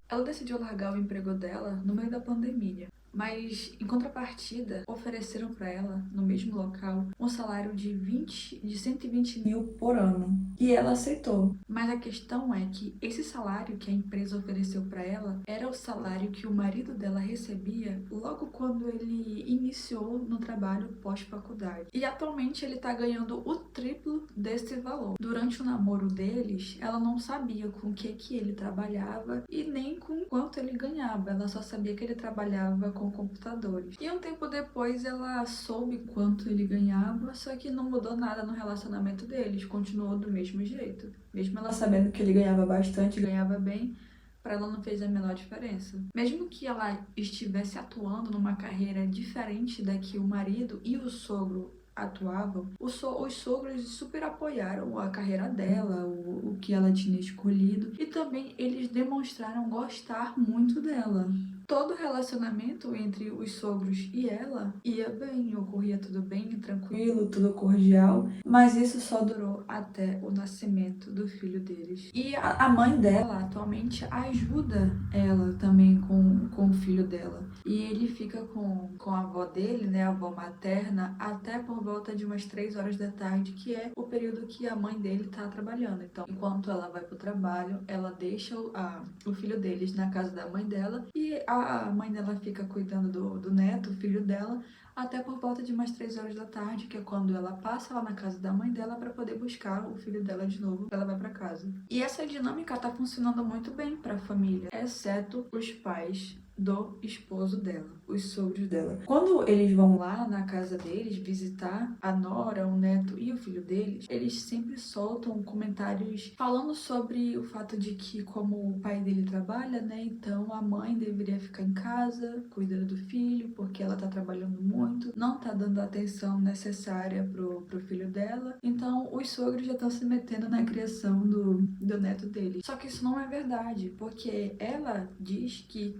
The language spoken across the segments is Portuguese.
Ela decidiu largar o emprego dela no meio da pandemia. Mas, em contrapartida, ofereceram para ela, no mesmo local, um salário de 120 mil por ano. E ela aceitou. Mas a questão é que esse salário que a empresa ofereceu para ela era o salário que o marido dela recebia logo quando ele iniciou no trabalho pós-faculdade. E atualmente ele está ganhando o triplo desse valor. Durante o namoro deles, ela não sabia com o que ele trabalhava e nem com quanto ele ganhava. Ela só sabia que ele trabalhava com computadores. E um tempo depois ela soube quanto ele ganhava, só que não mudou nada no relacionamento deles, continuou do mesmo jeito. Mesmo ela sabendo que ele ganhava bastante, ganhava bem, para ela não fez a menor diferença. Mesmo que ela estivesse atuando numa carreira diferente da que o marido e o sogro atuavam, os sogros super apoiaram a carreira dela, o que ela tinha escolhido, e também eles demonstraram gostar muito dela. Todo relacionamento entre os sogros e ela ia bem, ocorria tudo bem, tranquilo, tudo cordial, mas isso só durou até o nascimento do filho deles. E a mãe dela atualmente ajuda ela também com o filho dela. E ele fica com a avó dele, né, a avó materna, até por volta de umas 3 horas da tarde, que é o período que a mãe dele tá trabalhando. Então, enquanto ela vai pro trabalho, ela deixa o filho deles na casa da mãe dela e a mãe dela fica cuidando do neto, o filho dela, até por volta de umas 3 horas da tarde, que é quando ela passa lá na casa da mãe dela para poder buscar o filho dela de novo, ela vai para casa. E essa dinâmica tá funcionando muito bem para a família, exceto os pais do esposo dela, os sogros dela. Quando eles vão lá na casa deles visitar a nora, o neto e o filho deles, eles sempre soltam comentários falando sobre o fato de que, como o pai dele trabalha, né, então a mãe deveria ficar em casa cuidando do filho, porque ela tá trabalhando muito, não tá dando a atenção necessária pro filho dela. Então os sogros já estão se metendo na criação do neto dele. Só que isso não é verdade, porque ela diz que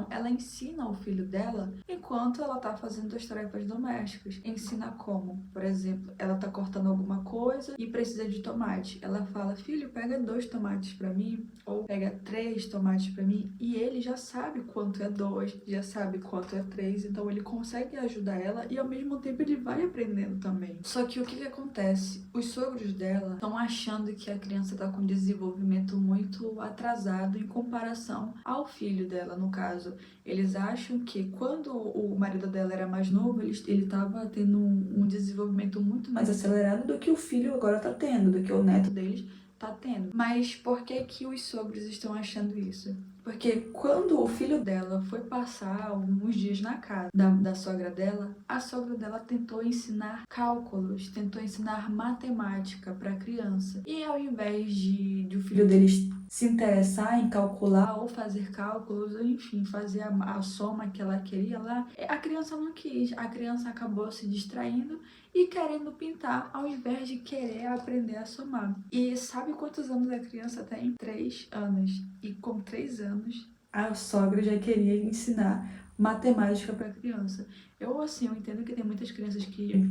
ela ensina o filho dela enquanto ela tá fazendo as tarefas domésticas. Ensina como? Por exemplo, ela tá cortando alguma coisa e precisa de tomate. Ela fala: filho, pega 2 tomates pra mim, ou pega 3 tomates pra mim, e ele já sabe quanto é 2, já sabe quanto é 3, então ele consegue ajudar ela e ao mesmo tempo ele vai aprendendo também. Só que o que acontece? Os sogros dela estão achando que a criança tá com desenvolvimento muito atrasado em comparação ao filho dela, no caso. Eles acham que quando o marido dela era mais novo, ele estava tendo um desenvolvimento muito mais acelerado do que o filho agora tá tendo, do que o neto deles tá tendo. Mas por que que os sogros estão achando isso? Porque quando o filho dela foi passar alguns dias na casa da sogra dela, a sogra dela tentou ensinar cálculos, tentou ensinar matemática para a criança. E ao invés de o filho deles se interessar em calcular ou fazer cálculos, ou enfim, fazer a soma que ela queria lá, a criança não quis. A criança acabou se distraindo e querendo pintar, ao invés de querer aprender a somar. E sabe quantos anos a criança tem? 3 anos. E com 3 anos, a sogra já queria ensinar matemática para a criança. Eu entendo que tem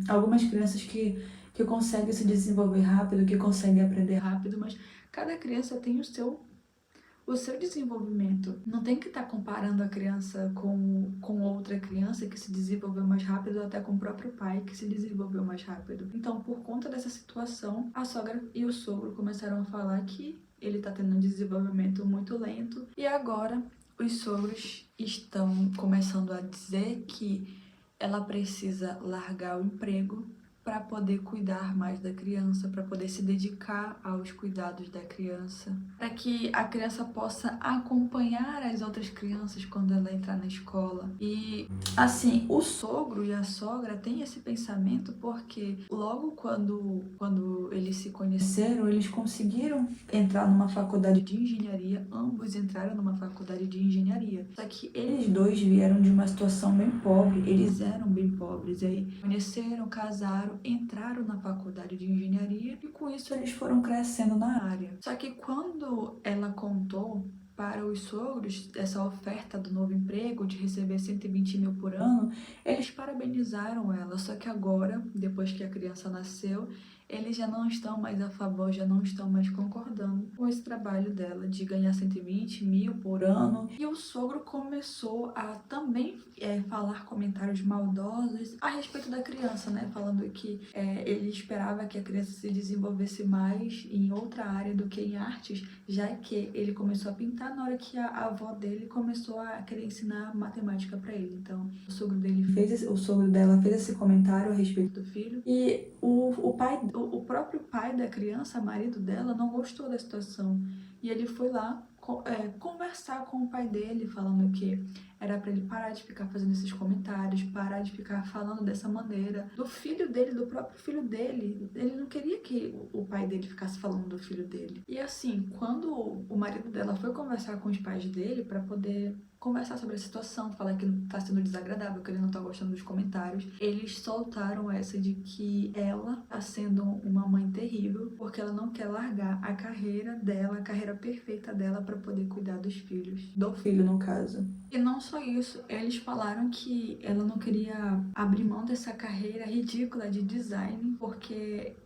algumas crianças que conseguem se desenvolver rápido, que conseguem aprender rápido, mas cada criança tem o seu desenvolvimento. Não tem que estar comparando a criança com outra criança que se desenvolveu mais rápido, ou até com o próprio pai que se desenvolveu mais rápido. Então, por conta dessa situação, a sogra e o sogro começaram a falar que ele está tendo um desenvolvimento muito lento, e agora os sogros estão começando a dizer que ela precisa largar o emprego para poder cuidar mais da criança, para poder se dedicar aos cuidados da criança, para que a criança possa acompanhar as outras crianças quando ela entrar na escola. E assim, o sogro e a sogra têm esse pensamento porque logo quando eles se conheceram, eles conseguiram entrar numa faculdade de engenharia, ambos entraram numa faculdade de engenharia. Só que eles dois vieram de uma situação bem pobre, eles eram bem pobres, e aí conheceram, casaram, entraram na faculdade de engenharia e com isso eles foram crescendo na área. Só que quando ela contou para os sogros essa oferta do novo emprego de receber 120 mil por ano, eles parabenizaram ela. Só que agora, depois que a criança nasceu, eles já não estão mais a favor, já não estão mais concordando com esse trabalho dela de ganhar 120 mil por ano. E o sogro começou a também falar comentários maldosos a respeito da criança, né? Falando que ele esperava que a criança se desenvolvesse mais em outra área do que em artes, já que ele começou a pintar na hora que a avó dele começou a querer ensinar matemática para ele. Então, o sogro dela fez esse comentário a respeito do filho e o próprio pai da criança, marido dela, não gostou da situação e ele foi lá conversar com o pai dele, falando que era para ele parar de ficar fazendo esses comentários, parar de ficar falando dessa maneira do filho dele, do próprio filho dele. Ele não queria que o pai dele ficasse falando do filho dele. E assim, quando o marido dela foi conversar com os pais dele para poder conversar sobre a situação, falar que tá sendo desagradável, que ele não tá gostando dos comentários, eles soltaram essa de que ela tá sendo uma mãe terrível porque ela não quer largar a carreira dela, a carreira perfeita dela para poder cuidar dos filhos, do filho no caso. E não só isso, eles falaram que ela não queria abrir mão dessa carreira ridícula de design, porque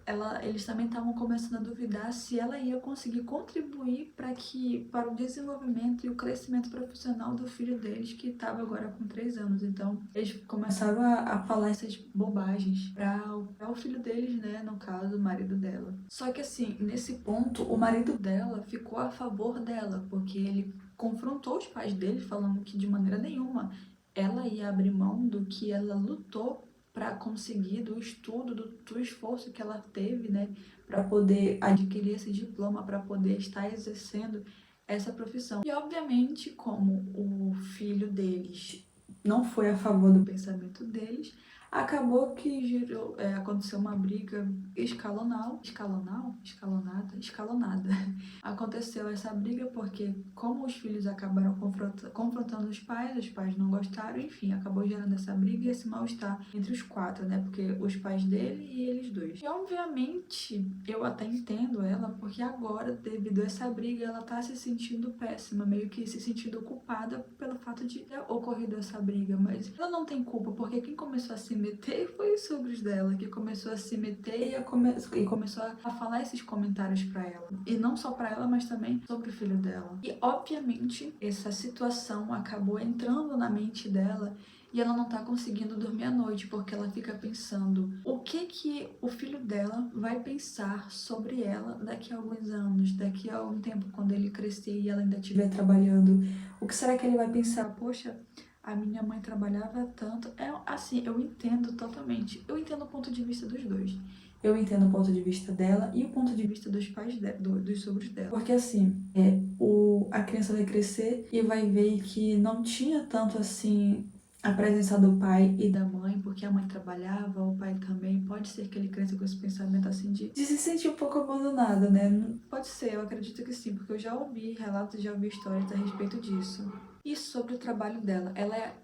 eles também estavam começando a duvidar se ela ia conseguir contribuir para o desenvolvimento e o crescimento profissional do filho deles, que estava agora com 3 anos. Então, eles começaram a falar essas bobagens para o filho deles, né? No caso, o marido dela. Só que assim, nesse ponto, o marido dela ficou a favor dela, porque ele confrontou os pais dele, falando que de maneira nenhuma ela ia abrir mão do que ela lutou para conseguir, do estudo, do esforço que ela teve, né, para poder adquirir esse diploma, para poder estar exercendo essa profissão. E obviamente, como o filho deles não foi a favor do pensamento deles, acabou que aconteceu uma briga escalonada. Aconteceu essa briga porque, como os filhos acabaram confrontando os pais não gostaram, enfim, acabou gerando essa briga e esse mal-estar entre os 4, né? Porque os pais dele e eles dois. E, obviamente, eu até entendo ela, porque agora, devido a essa briga, ela tá se sentindo péssima, meio que se sentindo culpada pelo fato de ter ocorrido essa briga, mas ela não tem culpa, porque quem começou a se meter foi os sogros dela, que começou a se meter e começou a falar esses comentários pra ela. E não só pra ela, mas também sobre o filho dela. E, obviamente, essa situação acabou entrando na mente dela e ela não tá conseguindo dormir à noite, porque ela fica pensando o que o filho dela vai pensar sobre ela daqui a alguns anos, daqui a algum tempo, quando ele crescer e ela ainda estiver trabalhando. O que será que ele vai pensar? Poxa, a minha mãe trabalhava tanto. Assim, eu entendo totalmente. Eu entendo o ponto de vista dos dois. Eu entendo o ponto de vista dela e o ponto de vista dos pais dos sogros dela. Porque assim, a criança vai crescer e vai ver que não tinha tanto assim a presença do pai e da mãe, porque a mãe trabalhava, o pai também. Pode ser que ele cresça com esse pensamento assim de se sentir um pouco abandonado, né? Pode ser, eu acredito que sim, porque eu já ouvi relatos, já ouvi histórias a respeito disso. E sobre o trabalho dela,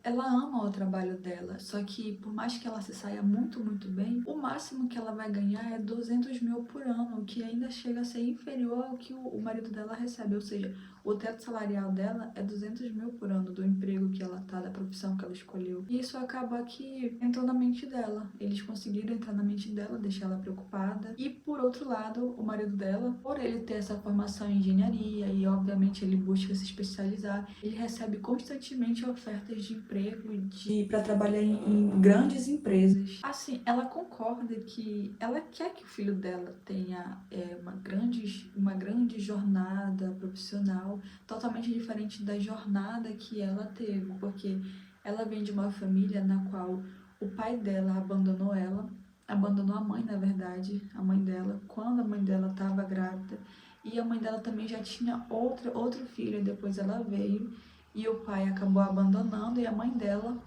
ela ama o trabalho dela, só que por mais que ela se saia muito, muito bem, o máximo que ela vai ganhar é 200 mil por ano, que ainda chega a ser inferior ao que o marido dela recebe, ou seja, o teto salarial dela é 200 mil por ano do emprego que ela tá, da profissão que ela escolheu. E isso acaba que entrou na mente dela. Eles conseguiram entrar na mente dela, deixar ela preocupada. E por outro lado, o marido dela, por ele ter essa formação em engenharia e obviamente ele busca se especializar, ele recebe constantemente ofertas de emprego para trabalhar em grandes empresas. Assim, ela concorda que ela quer que o filho dela tenha uma grande jornada profissional, totalmente diferente da jornada que ela teve, porque ela vem de uma família na qual o pai dela abandonou a mãe, na verdade, a mãe dela, quando a mãe dela estava grávida, e a mãe dela também já tinha outro filho, e depois ela veio, e o pai acabou abandonando, e a mãe dela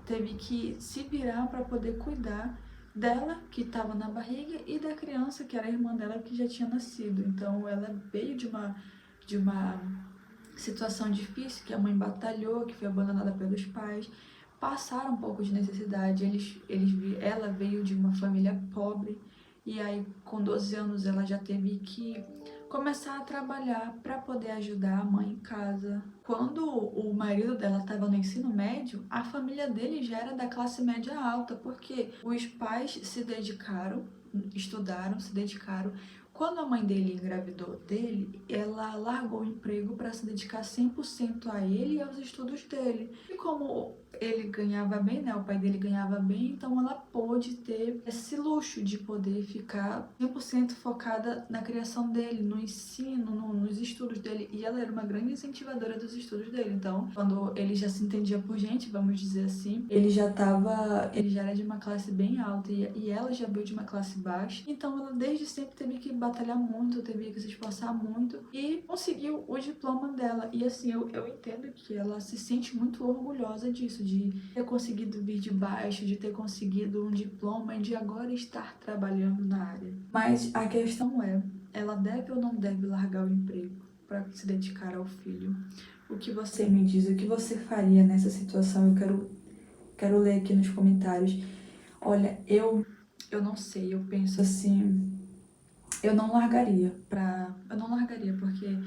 teve que se virar para poder cuidar dela, que estava na barriga, e da criança, que era a irmã dela, que já tinha nascido. Então ela veio de uma situação difícil, que a mãe batalhou, que foi abandonada pelos pais, passaram um pouco de necessidade. Ela veio de uma família pobre, e aí com 12 anos ela já teve que começar a trabalhar para poder ajudar a mãe em casa. Quando o marido dela estava no ensino médio, a família dele já era da classe média alta, porque os pais se dedicaram estudaram, se dedicaram. Quando a mãe dele engravidou dele, ela largou o emprego para se dedicar 100% a ele e aos estudos dele. E como ele ganhava bem, né? O pai dele ganhava bem, então ela pôde ter esse luxo de poder ficar 100% focada na criação dele, no ensino, nos estudos dele. E ela era uma grande incentivadora dos estudos dele. Então, quando ele já se entendia por gente, vamos dizer assim, ele já era de uma classe bem alta e ela já veio de uma classe baixa. Então, ela desde sempre teve que batalhar muito, teve que se esforçar muito e conseguiu o diploma dela. E assim, eu entendo que ela se sente muito orgulhosa disso, de ter conseguido vir de baixo, de ter conseguido um diploma e de agora estar trabalhando na área. Mas a questão é, ela deve ou não deve largar o emprego para se dedicar ao filho? O que você me diz? O que você faria nessa situação? Eu quero ler aqui nos comentários. Olha, eu não sei, eu penso assim, eu não largaria porque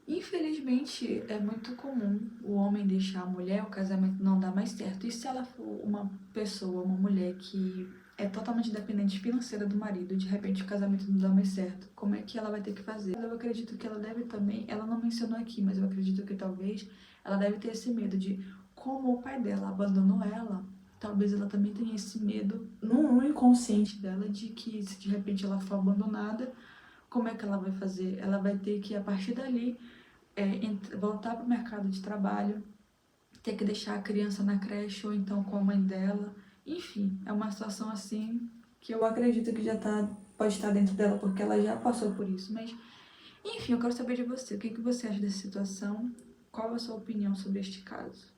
infelizmente é muito comum o homem deixar a mulher, o casamento não dá mais certo. E se ela for uma pessoa, uma mulher que é totalmente dependente financeira do marido, de repente o casamento não dá mais certo, como é que ela vai ter que fazer? Eu acredito que ela deve também, ela não mencionou aqui, mas eu acredito que talvez ela deve ter esse medo de como o pai dela abandonou ela. Talvez ela também tenha esse medo no inconsciente dela de que se de repente ela for abandonada, como é que ela vai fazer? Ela vai ter que, a partir dali, voltar para o mercado de trabalho, ter que deixar a criança na creche ou então com a mãe dela. Enfim, é uma situação assim que eu acredito que pode estar dentro dela, porque ela já passou por isso. Mas, enfim, eu quero saber de você. O que você acha dessa situação? Qual a sua opinião sobre este caso?